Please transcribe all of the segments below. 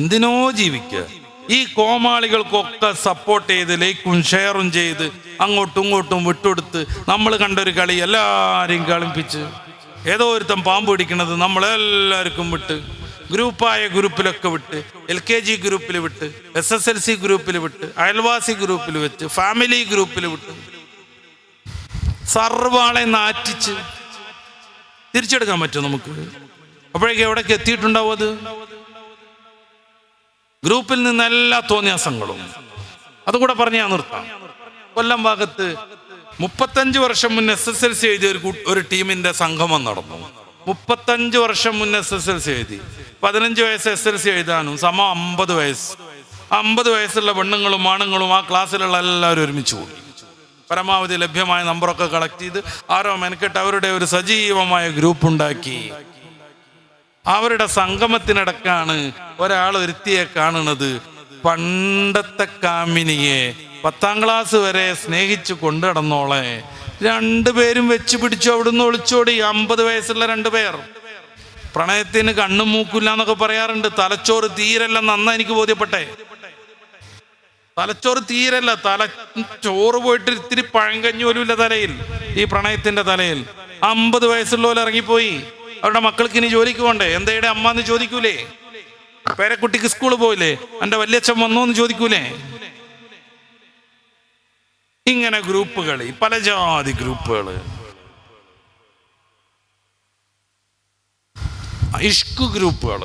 എന്തിനോ ജീവിക്കുക. ഈ കോമാളികൾക്കൊക്കെ സപ്പോർട്ട് ചെയ്ത് ലൈക്കും ഷെയറും ചെയ്ത് അങ്ങോട്ടും ഇങ്ങോട്ടും വിട്ടുകൊടുത്ത് നമ്മൾ കണ്ടൊരു കളി എല്ലാവരെയും കളിപ്പിച്ച് ഏതോ ഒരുത്തം പാമ്പ് പിടിക്കണത് നമ്മളെല്ലാവർക്കും വിട്ട് ഗ്രൂപ്പായ ഗ്രൂപ്പിലൊക്കെ വിട്ട് LKG ഗ്രൂപ്പിൽ വിട്ട് SSLC ഗ്രൂപ്പിൽ വിട്ട് അയൽവാസി ഗ്രൂപ്പിൽ വെച്ച് ഫാമിലി ഗ്രൂപ്പിൽ വിട്ട് സർവാളെ നാറ്റിച്ച് തിരിച്ചെടുക്കാൻ പറ്റും നമുക്ക്? അപ്പോഴേക്കും എവിടേക്ക് എത്തിയിട്ടുണ്ടാവും അത്? ഗ്രൂപ്പിൽ നിന്ന് എല്ലാ തോന്നിയാസങ്ങളും. അതുകൂടെ പറഞ്ഞ് ഞാൻ നിർത്താം. കൊല്ലം ഭാഗത്ത് 35 വർഷം മുന്നേ SSLC എഴുതിയ ഒരു ടീമിന്റെ സംഗമം നടന്നു. 35 വർഷം മുന്നേ SSLC എഴുതി. 15 വയസ്സ് SSLC എഴുതാനും 50 വയസ്സ്. 50 വയസ്സുള്ള പെണ്ണുങ്ങളും ആണുങ്ങളും ആ ക്ലാസ്സിലുള്ള എല്ലാവരും ഒരുമിച്ച് കൂടി പരമാവധി ലഭ്യമായ നമ്പറൊക്കെ കളക്ട് ചെയ്ത് ആരോ മെനക്കെട്ട് അവരുടെ ഒരു സജീവമായ ഗ്രൂപ്പ് ഉണ്ടാക്കി. അവരുടെ സംഗമത്തിനിടക്കാണ് ഒരാൾ ഒരുത്തിയെ കാണുന്നത്. പണ്ടത്തെ കാമിനിയെ 10ാം ക്ലാസ് വരെ സ്നേഹിച്ചു കൊണ്ടു നടന്നോളെ രണ്ടുപേരും വെച്ച് പിടിച്ചു അവിടുന്ന് ഒളിച്ചോടി. 50 വയസ്സുള്ള 2 പേർ. പ്രണയത്തിന് കണ്ണും മൂക്കില്ല എന്നൊക്കെ പറയാറുണ്ട്. തലച്ചോറ് തീരല്ലെന്ന് അന്ന് എനിക്ക് ബോധ്യപ്പെട്ടെ. തലച്ചോറ് തീരല്ല, തലച്ചോറ് പോയിട്ട് ഇത്തിരി പഴങ്കഞ്ഞു പോലും ഇല്ല തലയിൽ, ഈ പ്രണയത്തിന്റെ തലയിൽ. 50 വയസ്സുള്ള പോലെ ഇറങ്ങിപ്പോയി. അവരുടെ മക്കൾക്ക് ഇനി ജോലിക്ക് പോണ്ടേ? എന്തേടെ അമ്മ എന്ന് ചോദിക്കൂലേ? പേരക്കുട്ടിക്ക് സ്കൂളിൽ പോയില്ലേ? എൻ്റെ വല്യച്ഛൻ വന്നോ എന്ന് ചോദിക്കൂലേ? ഇങ്ങനെ ഗ്രൂപ്പുകൾ, പല ജാതി ഗ്രൂപ്പുകൾ. ഇഷ്ക് ഗ്രൂപ്പുകൾ,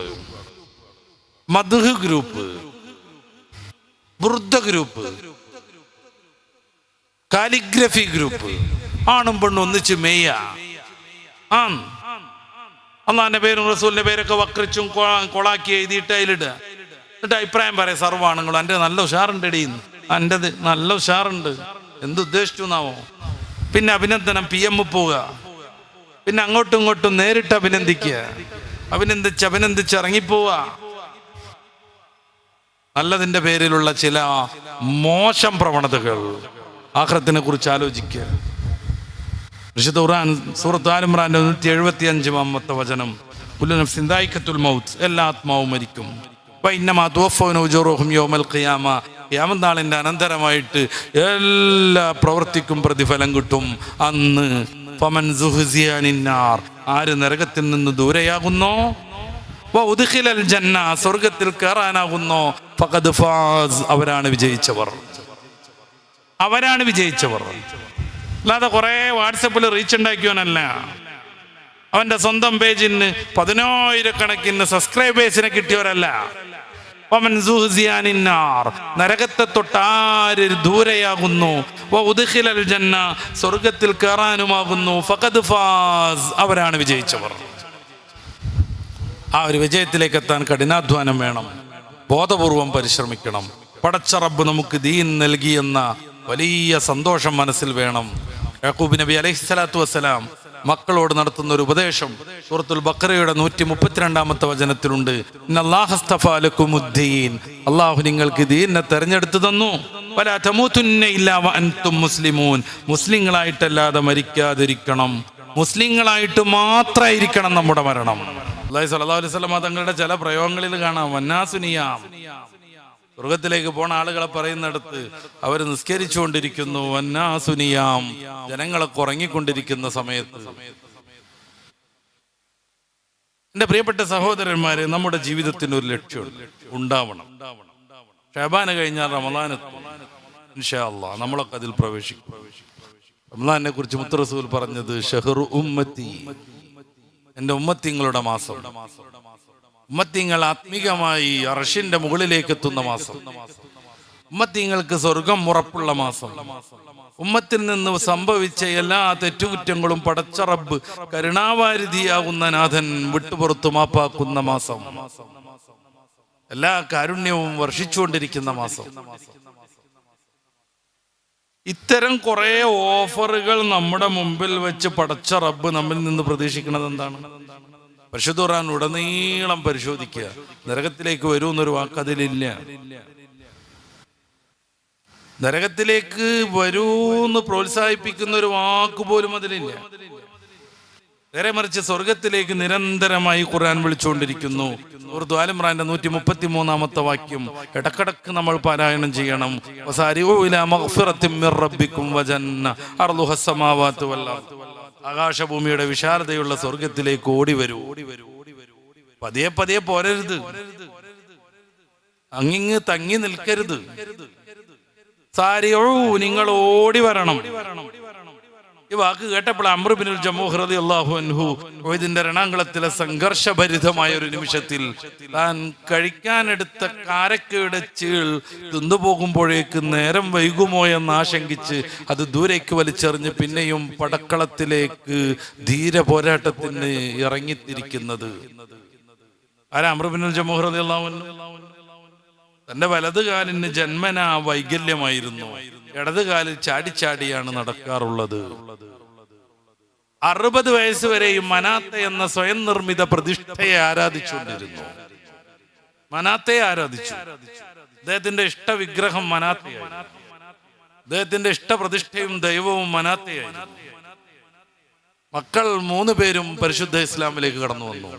മദ്ഹ് ഗ്രൂപ്പ്, ബുർദ ഗ്രൂപ്പ്, കാലിഗ്രഫി ഗ്രൂപ്പ്. ആണും പെണ്ണും ഒന്നിച്ച് മെയ്യ. അള്ളാന്റെ പേരും റസൂലിന്റെ പേരൊക്കെ വക്രിച്ചും കൊളാക്കി എഴുതിയിട്ട് അതിലിടുക. എന്നിട്ട് അഭിപ്രായം പറയാം സർവ്വാണുങ്ങളും. എൻ്റെ നല്ല ഉഷാറുണ്ട് എടീന്ന്, എൻ്റെത് നല്ല ഉഷാറുണ്ട്. എന്തുദ്ദേശിച്ചു എന്നാവോ? പിന്നെ അഭിനന്ദനം PM പോവുക. പിന്നെ അങ്ങോട്ടും ഇങ്ങോട്ടും നേരിട്ട് അഭിനന്ദിക്കുക. അഭിനന്ദിച്ച് ഇറങ്ങിപ്പോവുക. നല്ലതിൻ്റെ പേരിലുള്ള ചില മോശം പ്രവണതകൾ. ആഖിറത്തിനെ കുറിച്ച് ആലോചിക്കുക. വിശുദ്ധ ഖുർആൻ സൂറത്ത് ആൽ ഇംറാന്റെ 175-ാമത്തെ വചനം, കുല്ലു നഫ്സിൻ ദായിഖത്തുൽ മൗത്ത്, എല്ലാ ആത്മാവും മരിക്കും. വഇന്നമാ തുവഫൗന ഉജൂറഹും യൗമൽ ഖിയാമ, ഖിയാമത്ത് നാളിന്റെ അനന്തരമായിട്ട് എല്ലാ പ്രവൃത്തിക്കും പ്രതിഫലം കിട്ടും അന്ന്. ഫമൻ സുഹ്സിയ അനിന്നാർ, ആര് നരകത്തിൽ നിന്ന് ദൂരെയാകുന്നോ, വഉദ്ഖിലൽ ജന്ന, സ്വർഗ്ഗത്തിൽ കയറാനാകുന്നോ, ഫഖദ് ഫാസ്, അവരാണ് വിജയിച്ചവർ. അവരാണ് വിജയിച്ചവർ. അല്ലാതെ കുറെ വാട്സപ്പിൽ റീച്ച് ഉണ്ടാക്കിയവനല്ല. അവന്റെ സ്വന്തം പേജിന് 10,000-കണക്കിന് സബ്സ്ക്രൈബേഴ്സിനെ കിട്ടിയവരല്ല. നരകത്തെ തൊട്ടാര് ദൂരെയാകുന്നു, വഉദ്ഖിലൽ ജന്ന, സ്വർഗത്തിൽ കയറാനുമാകുന്നു, ഫഖദ് ഫാസ്, അവരാണ് വിജയിച്ചവർ. ആ ഒരു വിജയത്തിലേക്ക് എത്താൻ കഠിനാധ്വാനം വേണം, ബോധപൂർവം പരിശ്രമിക്കണം. പടച്ച റബ്ബ് നമുക്ക് ദീൻ നൽകിയെന്ന വലിയ സന്തോഷം മനസ്സിൽ വേണം. യാക്കൂബ് നബി അലൈഹിസ്സലാത്തു വസ്സലാം മക്കളോട് നടത്തുന്ന ഒരു ഉപദേശം സൂറത്തുൽ ബഖറയുടെ 132-ാമത്തെ വചനത്തിലുണ്ട്. ഇന്നല്ലാഹസ്തഫാ ലക്കുമുദ്ദീൻ, അല്ലാഹു നിങ്ങൾക്ക് ദീനിനെ തെരഞ്ഞെടുത്തു തന്നു. വലാ തമൂതുന്ന ഇല്ലാ വഅൻതും മുസ്ലിമൂൻ, മുസ്ലിങ്ങളായിട്ടല്ലാതെ മരിക്കാതിരിക്കണം. മുസ്ലിങ്ങളായിട്ട് മാത്രമായിരിക്കണം നമ്മുടെ മരണം. അല്ലാഹു സ്വല്ലല്ലാഹു അലൈഹി വസല്ലം തങ്ങളുടെ ചില പ്രയോഗങ്ങളിൽ കാണാം, വന്നാസുനിയാം, സ്വർഗത്തിലേക്ക് പോണ ആളുകളെ പറയുന്നിടത്ത് അവർ നിസ്കരിച്ചുകൊണ്ടിരിക്കുന്നു. വന്നാസുനിയാം, ജനങ്ങളൊക്കെ ഉറങ്ങിക്കൊണ്ടിരിക്കുന്ന സമയത്ത്. എൻ്റെ പ്രിയപ്പെട്ട സഹോദരന്മാരെ, നമ്മുടെ ജീവിതത്തിന് ഒരു ലക്ഷ്യം ഉണ്ടാവണം. ഷഅബാൻ കഴിഞ്ഞാൽ റമളാൻ ഇൻഷാ അല്ലാഹ് നമ്മളൊക്കെ അതിൽ പ്രവേശിക്കും. റമളാനെ കുറിച്ച് മുത്ത് റസൂൽ പറഞ്ഞത് ഷഹ്റു ഉമ്മത്തി, എൻ്റെ ഉമ്മത്തിങ്ങളുടെ മാസം. ഉമ്മത്തിങ്ങൾ ആത്മീകമായി അർശിന്റെ മുകളിലേക്ക് എത്തുന്ന മാസം. ഉമ്മത്തിങ്ങൾക്ക് സ്വർഗം ഉറപ്പുള്ള മാസം. ഉമ്മത്തിൽ നിന്ന് സംഭവിച്ച എല്ലാ തെറ്റുകുറ്റങ്ങളും പടച്ച റബ്ബ് കരുണാവാരിധിയാകുന്ന നാഥൻ വിട്ടുപുറത്തു മാപ്പാക്കുന്ന മാസം. എല്ലാ കാരുണ്യവും വർഷിച്ചുകൊണ്ടിരിക്കുന്ന മാസം. ഇത്തരം കുറെ ഓഫറുകൾ നമ്മുടെ മുമ്പിൽ വെച്ച് പടച്ച റബ്ബ് നമ്മിൽ നിന്ന് പ്രതീക്ഷിക്കുന്നത് എന്താണ്? പരിശുദ്ധ ഖുർആൻ ഉടനീളം പരിശോധിക്കുക. നരകത്തിലേക്ക് വരൂ എന്നൊരു വാക്ക് അതിലില്ല. നരകത്തിലേക്ക് വരൂന്ന് പ്രോത്സാഹിപ്പിക്കുന്ന ഒരു വാക്ക് പോലും അതിലില്ല. നേരെ മറിച്ച് സ്വർഗത്തിലേക്ക് നിരന്തരമായി ഖുർആൻ വിളിച്ചുകൊണ്ടിരിക്കുന്നു. സൂറത്ത് ആൽ ഇംറാന്റെ 133-ാമത്തെ വാക്യം ഇടക്കിടക്ക് നമ്മൾ പാരായണം ചെയ്യണം. വസാരിഊ ഇലാ മഗ്ഫിറത്തിൻ മിർ റബ്ബിക്കും വജന്ന അർളുഹ സ്സമാവാതു വൽ അർദ്. ആകാശഭൂമിയുടെ വിശാലതയുള്ള സ്വർഗത്തിലേക്ക് ഓടി വരൂ. പതിയെ പതിയെ പോരരുത്, അങ്ങിങ്ങ് തങ്ങി നിൽക്കരുത്. സാരിഊ, നിങ്ങൾ ഓടി വരണം. ഈ വാക്ക് കേട്ടപ്പോൾ അംർ ഇബ്നുൽ ജമൂഹ് റളിയല്ലാഹു അൻഹു ഉഹദിന്റെ രണാങ്കളത്തിലെ സംഘർഷഭരിതമായ ഒരു നിമിഷത്തിൽ താൻ കഴിക്കാനെടുത്ത കാരക്കയുടെ ചീൾ തിന്നുപോകുമ്പോഴേക്ക് നേരം വൈകുമോ എന്ന് ആശങ്കിച്ച് അത് ദൂരേക്ക് വലിച്ചെറിഞ്ഞ് പിന്നെയും പടക്കളത്തിലേക്ക് ധീര പോരാട്ടത്തിന് ഇറങ്ങിത്തിരിക്കുന്നത് ആരാ? അംർ ഇബ്നുൽ ജമൂഹ് റളിയല്ലാഹു അൻഹു. തന്റെ വലത് കാലിന് ജന്മനാ വൈകല്യമായിരുന്നു. ഇടത് കാലിൽ ചാടിച്ചാടിയാണ് നടക്കാറുള്ളത്. 60 വയസ്സ് വരെയും മനാത്ത എന്ന സ്വയം നിർമ്മിത പ്രതിഷ്ഠയെ ആരാധിച്ചുകൊണ്ടിരുന്നു. മനാത്തയെ ആരാധിച്ചു. അദ്ദേഹത്തിന്റെ ഇഷ്ടവിഗ്രഹം മനാത്തയായി. അദ്ദേഹത്തിന്റെ ഇഷ്ടപ്രതിഷ്ഠയും ദൈവവും മനാത്തയായിരുന്നു. മക്കൾ 3 പേരും പരിശുദ്ധ ഇസ്ലാമിലേക്ക് കടന്നു വന്നു.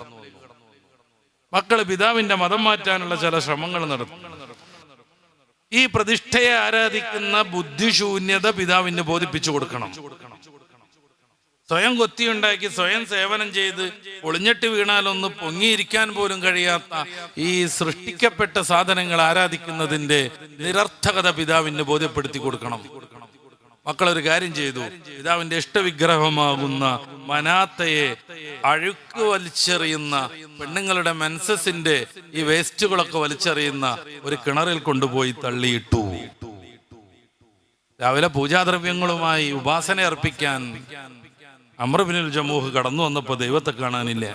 മക്കൾ പിതാവിന്റെ മതം മാറ്റാനുള്ള ചില ശ്രമങ്ങൾ നടത്തി. ഈ പ്രതിഷ്ഠയെ ആരാധിക്കുന്ന ബുദ്ധിശൂന്യത പിതാവിന് ബോധിപ്പിച്ചു കൊടുക്കണം. സ്വയം കൊത്തിയുണ്ടാക്കി സ്വയം സേവനം ചെയ്ത് ഒളിഞ്ഞിട്ട് വീണാലൊന്ന് പൊങ്ങിയിരിക്കാൻ പോലും കഴിയാത്ത ഈ സൃഷ്ടിക്കപ്പെട്ട സാധനങ്ങൾ ആരാധിക്കുന്നതിന്റെ നിരർത്ഥകത പിതാവിന് ബോധ്യപ്പെടുത്തി കൊടുക്കണം. മക്കളൊരു കാര്യം ചെയ്തു. പിതാവിന്റെ ഇഷ്ടവിഗ്രഹമാകുന്ന മനാത്തയെ അഴുക്ക് വലിച്ചെറിയുന്ന, പെണ്ണുങ്ങളുടെ മെൻസസിന്റെ ഈ വേസ്റ്റുകളൊക്കെ വലിച്ചെറിയുന്ന ഒരു കിണറിൽ കൊണ്ടുപോയി തള്ളിയിട്ടു. രാവിലെ പൂജാദ്രവ്യങ്ങളുമായി ഉപാസന അർപ്പിക്കാൻ അംർ ഇബ്നുൽ ജമൂഹ് കടന്നു വന്നപ്പോ ദൈവത്തെ കാണാനില്ല.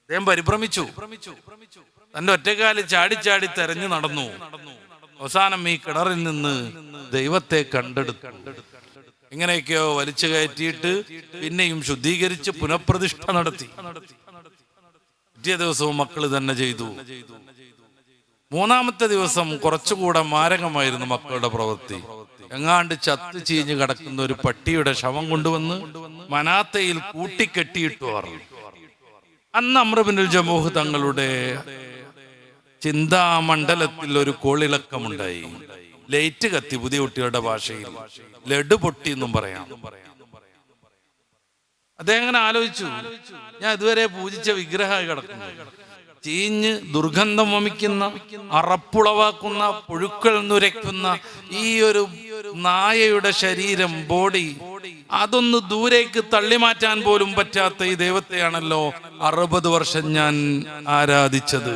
അദ്ദേഹം പരിഭ്രമിച്ചു. തന്റെ ഒറ്റക്കാലിൽ ചാടിച്ചാടി തെരഞ്ഞു നടന്നു. അവസാനം ഈ കിണറിൽ നിന്ന് ദൈവത്തെ കണ്ടെടുത്തു. എങ്ങനെയൊക്കെയോ വലിച്ചു കയറ്റിയിട്ട് പിന്നെയും ശുദ്ധീകരിച്ച് പുനഃപ്രതിഷ്ഠ നടത്തി. പിറ്റേ ദിവസവും മക്കൾ തന്നെ ചെയ്തു. 3-ാമത്തെ ദിവസം കുറച്ചുകൂടെ മാരകമായിരുന്നു മക്കളുടെ പ്രവൃത്തി. എങ്ങാണ്ട് ചത്തു ചീഞ്ഞ് കിടക്കുന്ന ഒരു പട്ടിയുടെ ശവം കൊണ്ടുവന്ന് മനാത്തയിൽ കൂട്ടിക്കെട്ടിയിട്ടു. അന്ന് അംർ ഇബ്നുൽ ജമൂഹ് തങ്ങളുടെ ചിന്താമണ്ഡലത്തിൽ ഒരു കോളിളക്കമുണ്ടായി. ലൈറ്റ് കത്തി. പുതിയ കുട്ടികളുടെ ഭാഷയിൽ ലഡു പൊട്ടി എന്നും പറയാം. അദ്ദേഹം അങ്ങനെ ആലോചിച്ചു, ഞാൻ ഇതുവരെ പൂജിച്ച വിഗ്രഹമായി കിടക്കുന്നു. ചീഞ്ഞ് ദുർഗന്ധം വമിക്കുന്ന, അറപ്പുളവാക്കുന്ന, പുഴുക്കൾ നുരയ്ക്കുന്ന ഈ ഒരു നായയുടെ ശരീരം, ബോഡി, അതൊന്ന് ദൂരേക്ക് തള്ളിമാറ്റാൻ പോലും പറ്റാത്ത ഈ ദൈവത്തെയാണല്ലോ 60 വർഷം ഞാൻ ആരാധിച്ചത്.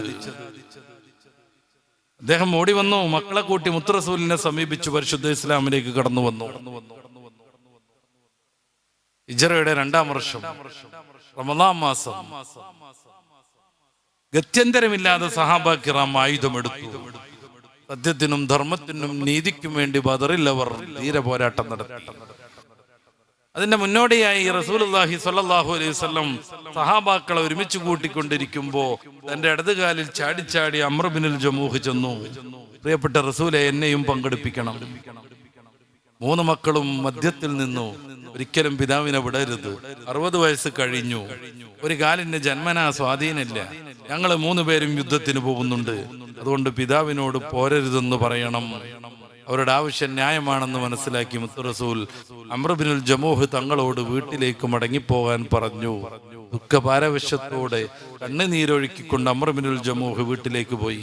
അദ്ദേഹം ഓടി വന്നു. മക്കളെ കൂട്ടി മുത്ത് റസൂലിനെ സമീപിച്ചു പരിശുദ്ധ ഇസ്ലാമിലേക്ക് കടന്നു വന്നു. ഹിജ്റയുടെ 2-ാം വർഷം റമളാൻ മാസം ഗത്യന്തരമില്ലാതെ സഹാബാ കിറാം ആയുധമെടുത്തു. സത്യത്തിനും ധർമ്മത്തിനും നീതിക്കും വേണ്ടി ബദറിൽ അവർ ധീര പോരാട്ടം നടത്തി. അതിന്റെ മുന്നോടിയായി റസൂലുള്ളാഹി സ്വല്ലല്ലാഹു അലൈഹി വസല്ലം സഹാബാക്കളെ ഒരുമിച്ച് കൂട്ടിക്കൊണ്ടിരിക്കുമ്പോ തന്റെ ഇടതുകാലിൽ ചാടിച്ചാടി അംർ ഇബ്നുൽ ജമൂഹ് ചെന്നു. പ്രിയപ്പെട്ട റസൂലെ, എന്നെയും പങ്കെടുപ്പിക്കണം. 3 മക്കളും മധ്യത്തിൽ നിന്നു. ഒരിക്കലും പിതാവിനെ വിടരുത്. 60 വയസ്സ് കഴിഞ്ഞു. ഒരു കാലിന് ജന്മനാ സ്വാധീനമില്ല. ഞങ്ങൾ 3 പേരും യുദ്ധത്തിന് പോകുന്നുണ്ട്. അതുകൊണ്ട് പിതാവിനോട് പോരരുതെന്ന് പറയണം. അവരുടെ ആവശ്യം ന്യായമാണെന്ന് മനസ്സിലാക്കി മുത്ത് റസൂൽ അംർ ഇബ്നുൽ ജമൂഹ് തങ്ങളോട് വീട്ടിലേക്ക് മടങ്ങിപ്പോകാൻ പറഞ്ഞു. ദുഃഖപാരവശ്യത്തോടെ കണ്ണുനീരൊഴുക്കിക്കൊണ്ട് അംർ ഇബ്നുൽ ജമൂഹ് വീട്ടിലേക്ക് പോയി.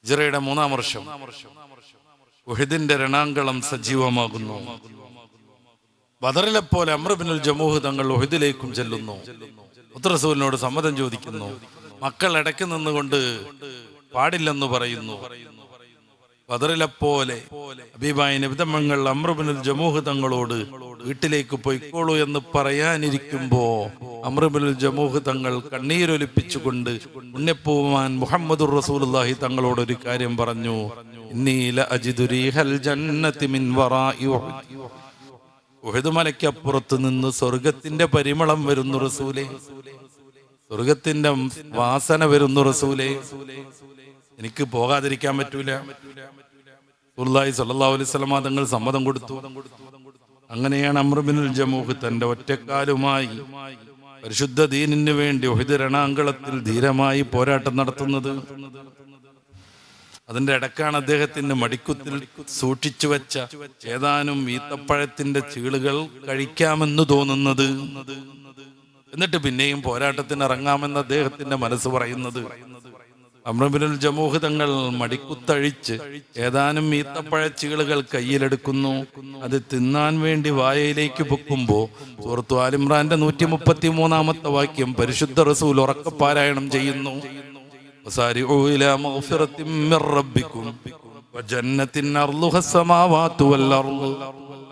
ഹിജ്റയുടെ 3-ാം വർഷം ഉഹദിന്റെ രണാങ്കളം സജീവമാകുന്നു. ബദറിലെ പോലെ അംർ ഇബ്നുൽ ജമൂഹ് തങ്ങൾ ഉഹദിലേക്കും ചെല്ലുന്നു. മുത്ത് റസൂലിനോട് സമ്മതം ചോദിക്കുന്നു. മക്കൾ ഇടയ്ക്ക് നിന്നുകൊണ്ട് പാടില്ലെന്ന് പറയുന്നു. ബദറിലെ പോലെ ഹബീബായ നബി തങ്ങൾ അംർ ഇബ്നുൽ ജമൂഹ് തങ്ങളോട് വീട്ടിലേക്ക് പോയിക്കോളൂ എന്ന് പറയാനിരിക്കുമ്പോ അംർ ഇബ്നുൽ ജമൂഹ് തങ്ങൾ കണ്ണീരൊലിപ്പിച്ചുകൊണ്ട് പുണ്യപ്പൂമാൻ മുഹമ്മദുർ റസൂലുള്ളാഹി തങ്ങളോട് ഒരു കാര്യം പറഞ്ഞു. ഇന്നി ലഅജിദു റീഹൽ ജന്നതി മിൻ വറാഇ ഉഹദ് മലയ്ക്കപ്പുറത്ത് നിന്ന് സ്വർഗത്തിന്റെ പരിമളം വരുന്നു റസൂലേ, സ്വർഗത്തിന്റെ വാസന വരുന്നു റസൂലേ. എനിക്ക് പോകാതിരിക്കാൻ പറ്റൂല. റസൂലുള്ളാഹി സ്വല്ലല്ലാഹു അലൈഹി വസല്ലം തങ്ങൾ സമ്മതം കൊടുത്തു. അങ്ങനെയാണ് അംർ ഇബ്നുൽ ജമൂഹ് തന്റെ ഒറ്റക്കാലുമായി പരിശുദ്ധ ദീനിന് വേണ്ടി ഉഹദ് രണാങ്കളത്തിൽ ധീരമായി പോരാട്ടം നടത്തുന്നത്. അതിന്റെ ഇടക്കാണ് അദ്ദേഹത്തിന്റെ മടിക്കുത്തിൽ സൂക്ഷിച്ചു വെച്ച ഏതാനും ഈത്തപ്പഴത്തിന്റെ ചീളുകൾ കഴിക്കാമെന്ന് തോന്നുന്നത്. എന്നിട്ട് പിന്നെയും പോരാട്ടത്തിന് ഇറങ്ങാമെന്ന് അദ്ദേഹത്തിന്റെ മനസ്സ് പറയുന്നത്. അംർ ഇബ്നുൽ ജമൂഹ് തങ്ങൾ മടിക്കുത്തഴിച്ച് ഏതാനും ഈത്തപ്പഴച്ചീളുകൾ കയ്യിലെടുക്കുന്നു. അത് തിന്നാൻ വേണ്ടി വായയിലേക്ക് പൊക്കുമ്പോ സൂറത്ത് ആൽ ഇംറാന്റെ 133-ാമത്തെ വാക്യം പരിശുദ്ധ റസൂൽ ഉറക്കെ പാരായണം ചെയ്യുന്നു. വസാരിഉ ഇലാ മഗ്ഫിറത്തിൻ മിർ റബ്ബിക്കും വജന്നത്തിൻ അർളുഹ സ്സമാവാതു വൽ അർള്.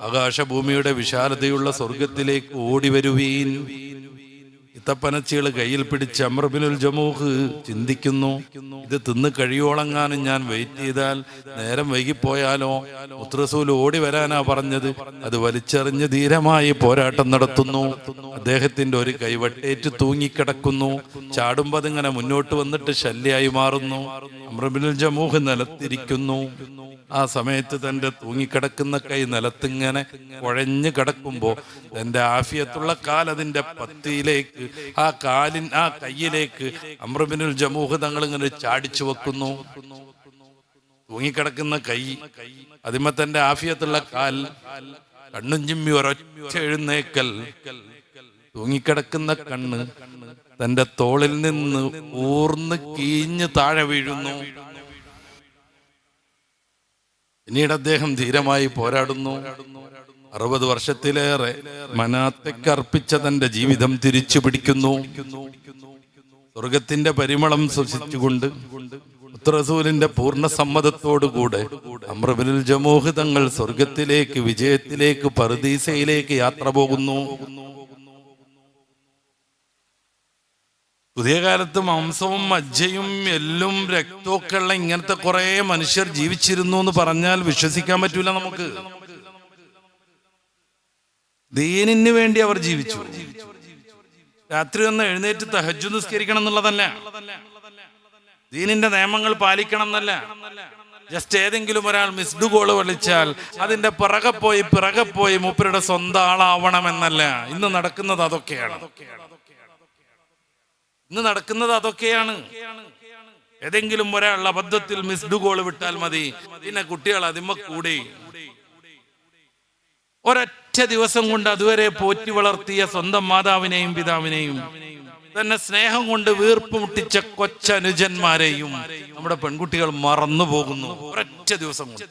ആകാശഭൂമിയുടെ വിശാലതയുള്ള സ്വർഗത്തിലേക്ക് ഓടി വരുവീൻ. ഇത്തപ്പനച്ചീള് കയ്യിൽ പിടിച്ച് അംർ ഇബ്നുൽ ജമൂഹ് ചിന്തിക്കുന്നു, ഇത് തിന്ന് കഴിയോളങ്ങാനും ഞാൻ വെയിറ്റ് ചെയ്താൽ നേരം വൈകിപ്പോയാലോ? മുത്തറസൂൽ ഓടി വരാനാ പറഞ്ഞത്. അത് വലിച്ചെറിഞ്ഞ് ധീരമായി പോരാട്ടം നടത്തുന്നു. അദ്ദേഹത്തിന്റെ ഒരു കൈവട്ടേറ്റ് തൂങ്ങിക്കിടക്കുന്നു. ചാടുമ്പോൾ അതിങ്ങനെ മുന്നോട്ട് വന്നിട്ട് ശല്യായി മാറുന്നു. അംർ ഇബ്നുൽ ജമൂഹ് നിലത്തിരിക്കുന്നു. ആ സമയത്ത് തൻ്റെ തൂങ്ങിക്കിടക്കുന്ന കൈ നിലത്തിങ്ങനെ കുഴഞ്ഞു കിടക്കുമ്പോ തൻ്റെ ആഫിയത്തുള്ള കാൽ അതിൻ്റെ പത്തിയിലേക്ക് ആ കയ്യിലേക്ക് അംർ ഇബ്നുൽ ജമൂഹ് തങ്ങൾ ഇങ്ങനെ ചാടിച്ചു വെക്കുന്നു. തൂങ്ങിക്കിടക്കുന്ന കൈ, അതിമ തൻ്റെ ആഫിയത്തുള്ള കാൽ, കണ്ണും ചിമ്മി ഒരൊറ്റ എഴുന്നേക്കൽ. തൂങ്ങിക്കിടക്കുന്ന കണ്ണ് തൻ്റെ തോളിൽ നിന്ന് ഊർന്ന് കീഞ്ഞ് താഴെ വീഴുന്നു. പിന്നീട് അദ്ദേഹം ധീരമായി പോരാടുന്നു. 60 വർഷത്തിലേറെ മനാത്തക്കർപ്പിച്ച തന്റെ ജീവിതം തിരിച്ചു പിടിക്കുന്നു. സ്വർഗത്തിന്റെ പരിമളം ശ്വസിച്ചുകൊണ്ട് റസൂലിന്റെ പൂർണ്ണ സമ്മതത്തോടുകൂടെ അംർ ഇബ്നുൽ ജമൂഹ് തങ്ങൾ സ്വർഗത്തിലേക്ക്, വിജയത്തിലേക്ക്, പർദീസയിലേക്ക് യാത്ര പോകുന്നു. പുതിയ കാലത്ത് മാംസവും മജ്ജയും എല്ലും രക്തമൊക്കെ ഉള്ള ഇങ്ങനത്തെ കുറെ മനുഷ്യർ ജീവിച്ചിരുന്നു എന്ന് പറഞ്ഞാൽ വിശ്വസിക്കാൻ പറ്റൂല നമുക്ക്. ദീനിന് വേണ്ടി അവർ ജീവിച്ചു. രാത്രി ഒന്ന് എഴുന്നേറ്റ് തഹജ്ജുദ് നിസ്കരിക്കണം എന്നുള്ളതല്ല, ദീനിന്റെ നിയമങ്ങൾ പാലിക്കണം എന്നല്ല. ജസ്റ്റ് ഏതെങ്കിലും ഒരാൾ മിസ്ഡ് കോള് വിളിച്ചാൽ അതിന്റെ പിറകെ പോയി മൂപ്പരുടെ സ്വന്തം ആളാവണമെന്നല്ല. ഇന്ന് നടക്കുന്നത് അതൊക്കെയാണ്. ഏതെങ്കിലും ഒരാൾ അബദ്ധത്തിൽ മിസ്ഡ് കോള് വിട്ടാൽ മതി, പിന്നെ കുട്ടികൾ അതിമ്മ കൂടി. ഒരൊറ്റ ദിവസം കൊണ്ട് അതുവരെ പോറ്റി വളർത്തിയ സ്വന്തം മാതാവിനെയും പിതാവിനെയും തന്നെ സ്നേഹം കൊണ്ട് വീർപ്പ് മുട്ടിച്ച കൊച്ചനുജന്മാരെയും നമ്മുടെ പെൺകുട്ടികൾ മറന്നു പോകുന്നു. ഒരൊറ്റ ദിവസം കൊണ്ട്.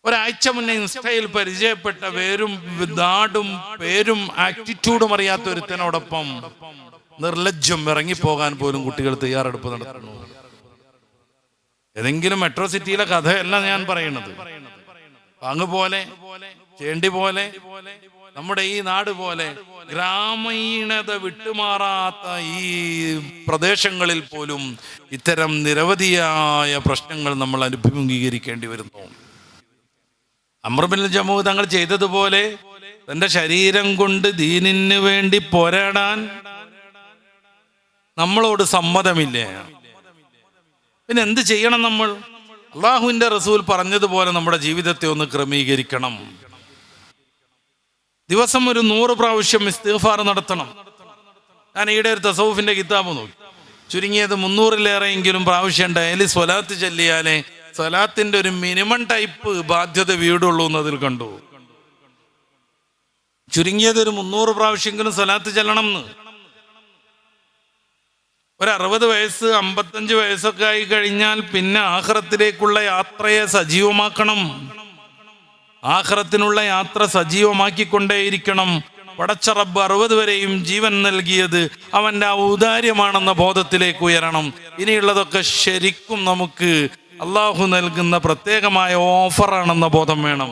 ഒരാഴ്ച മുന്നേ ഇൻസ്റ്റയിൽ പരിചയപ്പെട്ട പേരും നാടും പേരും ആറ്റിറ്റ്യൂഡും അറിയാത്ത ഒരുത്തനോടൊപ്പം നിർലജ്ജം ഇറങ്ങിപ്പോകാൻ പോലും കുട്ടികൾ തയ്യാറെടുപ്പ് നടത്തുന്നു. ഏതെങ്കിലും മെട്രോ സിറ്റിയിലെ കഥയല്ല ഞാൻ പറയുന്നത്. അങ്ങ് പോലെ, ചേണ്ടി പോലെ, നമ്മുടെ ഈ നാട് പോലെ ഗ്രാമീണത വിട്ടുമാറാത്ത ഈ പ്രദേശങ്ങളിൽ പോലും ഇത്തരം നിരവധിയായ പ്രശ്നങ്ങൾ നമ്മൾ അഭിമുഖീകരിക്കേണ്ടി വരുന്നു. അംർ ഇബ്നുൽ ജമൂഹ് തങ്ങൾ ചെയ്തതുപോലെ തന്റെ ശരീരം കൊണ്ട് ദീനിന് വേണ്ടി പോരാടാൻ നമ്മളോട് സമ്മതമില്ല. പിന്നെ എന്ത് ചെയ്യണം നമ്മൾ? അള്ളാഹുവിന്റെ റസൂൽ പറഞ്ഞതുപോലെ നമ്മുടെ ജീവിതത്തെ ഒന്ന് ക്രമീകരിക്കണം. ദിവസം ഒരു 100 പ്രാവശ്യം ഇസ്തിഗ്ഫാർ നടത്തണം. ഞാൻ ഈയിടെ ഒരു തസവുഫിന്റെ കിതാബ് നോക്കി. ചുരുങ്ങിയത് 300-ലേറെയെങ്കിലും പ്രാവശ്യം ഡെയിലി സ്വലാത്ത് ചൊല്ലിയാലേ സ്വലാത്തിന്റെ ഒരു മിനിമം ടൈപ്പ് ബാധ്യത വീടുള്ളൂ എന്നതിൽ കണ്ടു. ചുരുങ്ങിയത് ഒരു 300 പ്രാവശ്യമെങ്കിലും സ്വലാത്ത് ചെല്ലണം എന്ന്. ഒരു 60 വയസ്സ് 55 വയസ്സൊക്കെ ആയി കഴിഞ്ഞാൽ പിന്നെ ആഖിറത്തിലേക്കുള്ള യാത്രയെ സജീവമാക്കണം. ആഖിറത്തിനുള്ള യാത്ര സജീവമാക്കിക്കൊണ്ടേയിരിക്കണം. പടച്ച റബ്ബ് 60 വരെയും ജീവൻ നൽകിയത് അവന്റെ ഔദാര്യമാണെന്ന ബോധത്തിലേക്ക് ഉയരണം. ഇനിയുള്ളതൊക്കെ ശരിക്കും നമുക്ക് അള്ളാഹു നൽകുന്ന പ്രത്യേകമായ ഓഫറാണെന്ന ബോധം വേണം.